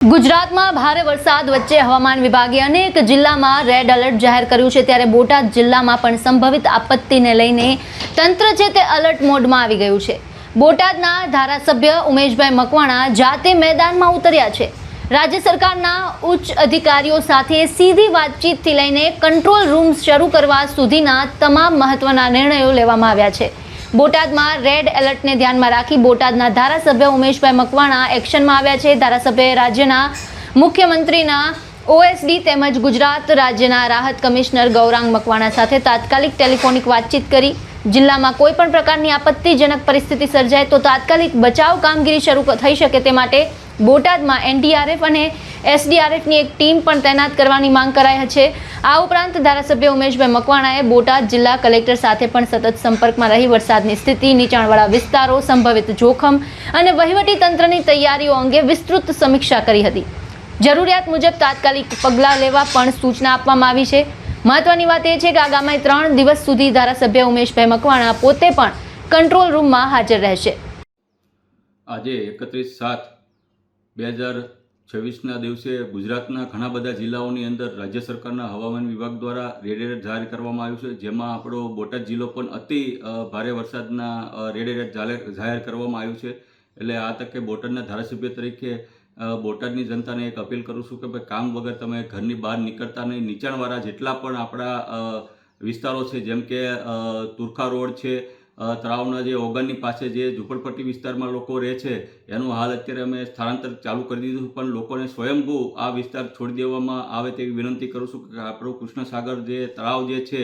ગુજરાતમાં ભારે વરસાદ વચ્ચે હવામાન વિભાગે અનેક જિલ્લામાં રેડ એલર્ટ જાહેર કર્યું છે, ત્યારે બોટાદ જિલ્લામાં પણ સંભવિત આપત્તિને લઈને તંત્ર છે તે એલર્ટ મોડમાં આવી ગયું છે। બોટાદના ધારાસભ્ય ઉમેશભાઈ મકવાણા જાતે મેદાનમાં ઉતર્યા છે। રાજ્ય સરકારના ઉચ્ચ અધિકારીઓ સાથે સીધી વાતચીતથી લઈને કંટ્રોલ રૂમ શરૂ કરવા સુધીના તમામ મહત્વના નિર્ણયો લેવામાં આવ્યા છે। બોટાદમાં રેડ એલર્ટને ધ્યાનમાં રાખી બોટાદના ધારાસભ્ય ઉમેશભાઈ મકવાણા એક્શનમાં આવ્યા છે। ધારાસભ્યએ રાજ્યના મુખ્યમંત્રીના ઓએસડી તેમજ ગુજરાત રાજ્યના રાહત કમિશનર ગૌરાંગ મકવાણા સાથે તાત્કાલિક ટેલિફોનિક વાતચીત કરી જિલ્લામાં કોઈ પણ પ્રકારની આપત્તિજનક પરિસ્થિતિ સર્જાય તો તાત્કાલિક બચાવ કામગીરી શરૂ થઈ શકે તે માટે બોટાદમાં એનડીઆરએફ અને એસડીઆરએફની એક ટીમ પણ તૈનાત કરવાની માંગ કરાઈ છે। આ ઉપરાંત ધારાસભ્ય ઉમેશભાઈ મકવાણાએ બોટાદ જિલ્લા કલેક્ટર સાથે પણ સતત સંપર્કમાં રહી વરસાદની સ્થિતિ, નીચાણવાળા વિસ્તારો, સંભવિત જોખમ અને વહીવટી તંત્રની તૈયારીઓ અંગે વિસ્તૃત સમીક્ષા કરી હતી। જરૂરિયાત મુજબ તાત્કાલિક પગલાં લેવા પણ સૂચના આપવામાં આવી છે। મહત્વની વાત એ છે કે આગામી 3 દિવસ સુધી ધારાસભ્ય ઉમેશભાઈ મકવાણા પોતે પણ કંટ્રોલ રૂમમાં હાજર રહેશે। આજે 31/7/2026ના દિવસે ગુજરાતના ઘણા બધા જિલ્લાઓની અંદર રાજ્ય સરકારના હવામાન વિભાગ દ્વારા રેડ એલર્ટ જાહેર કરવામાં આવ્યું છે, જેમાં આપણો બોટાદ જિલ્લો પણ અતિ ભારે વરસાદના રેડ એલર્ટ જાહેર કરવામાં આવ્યું છે। એટલે આ તકે બોટાદના ધારાસભ્ય તરીકે બોટાદની જનતાને એક અપીલ કરું છું કે ભાઈ કામ વગર તમે ઘરની બહાર નીકળતા નહીં। નીચાણવાળા જેટલા પણ આપણા વિસ્તારો છે, જેમ કે તુરખા રોડ છે, તળાવના જે ઓગણની પાસે જે ઝૂંપડપટ્ટી વિસ્તારમાં લોકો રહે છે એનું હાલ અત્યારે અમે સ્થળાંતર ચાલુ કરી દીધું, પણ લોકોને સ્વયંભૂ આ વિસ્તાર છોડી દેવામાં આવે તેવી વિનંતી કરું છું કે આપણું કૃષ્ણસાગર જે તળાવ જે છે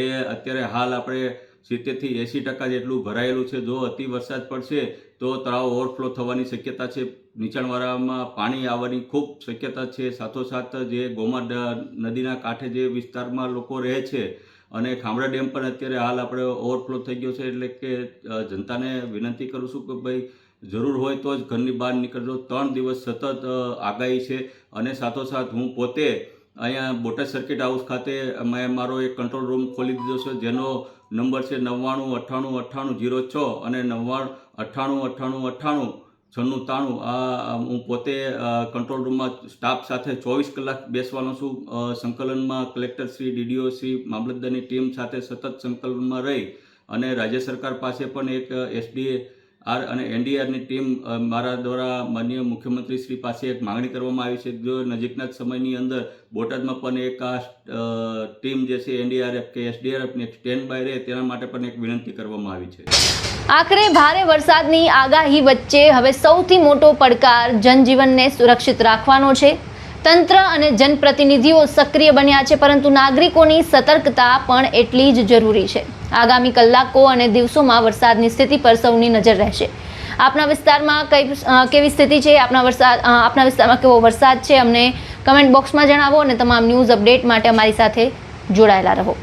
એ અત્યારે હાલ આપણે 70થી 80% જેટલું ભરાયેલું છે। જો અતિ વરસાદ પડશે તો તળાવ ઓવરફ્લો થવાની શક્યતા છે, નીચાણવાળામાં પાણી આવવાની ખૂબ શક્યતા છે। સાથોસાથ જે ગોમા નદીના કાંઠે જે વિસ્તારમાં લોકો રહે છે અને ખામડા ડેમ પણ અત્યારે હાલ આપણે ઓવરફ્લો થઈ ગયો છે। એટલે કે જનતાને વિનંતી કરું છું કે ભાઈ જરૂર હોય તો જ ઘરની બહાર નીકળજો। 3 દિવસ સતત આગાહી છે અને સાથોસાથ હું પોતે અહીંયા બોટાદ સર્કિટ હાઉસ ખાતે મેં મારો એક કંટ્રોલ રૂમ ખોલી દીધો છે, જેનો નંબર છે 99989806 અને 999898989693। આ હું પોતે કંટ્રોલ રૂમમાં સ્ટાફ સાથે 24 કલાક બેસવાનો છું। સંકલનમાં કલેક્ટર શ્રી, ડીડીઓ શ્રી, મામલતદારની ટીમ સાથે સતત સંકલનમાં રહી અને રાજ્ય સરકાર પાસે પણ એક એસડીઆર અને એનડીઆરની ટીમ મારા દ્વારા માનનીય મુખ્યમંત્રી શ્રી પાસે એક માંગણી કરવામાં આવી છે। જો નજીકના જ સમયની અંદર બોટાદમાં પણ એક આ ટીમ જે છે એનડીઆરએફ કે એસડીઆરએફની એક સ્ટેન્ડ બાય રહે તેના માટે પણ એક વિનંતી કરવામાં આવી છે। આખરે ભારે વરસાદની આગાહી વચ્ચે હવે સૌથી મોટો પડકાર જનજીવનને સુરક્ષિત રાખવાનો છે। તંત્ર અને જનપ્રતિનિધિઓ સક્રિય બન્યા છે, પરંતુ નાગરિકોની સતર્કતા પણ એટલી જ જરૂરી છે। આગામી કલાકો અને દિવસોમાં વરસાદની સ્થિતિ પર સૌની નજર રહેશે। આપના વિસ્તારમાં કેવી સ્થિતિ છે, આપના વિસ્તારમાં કેવો વરસાદ છે, અમને કમેન્ટ બોક્સમાં જણાવો અને તમામ ન્યૂઝ અપડેટ માટે અમારી સાથે જોડાયેલા રહો।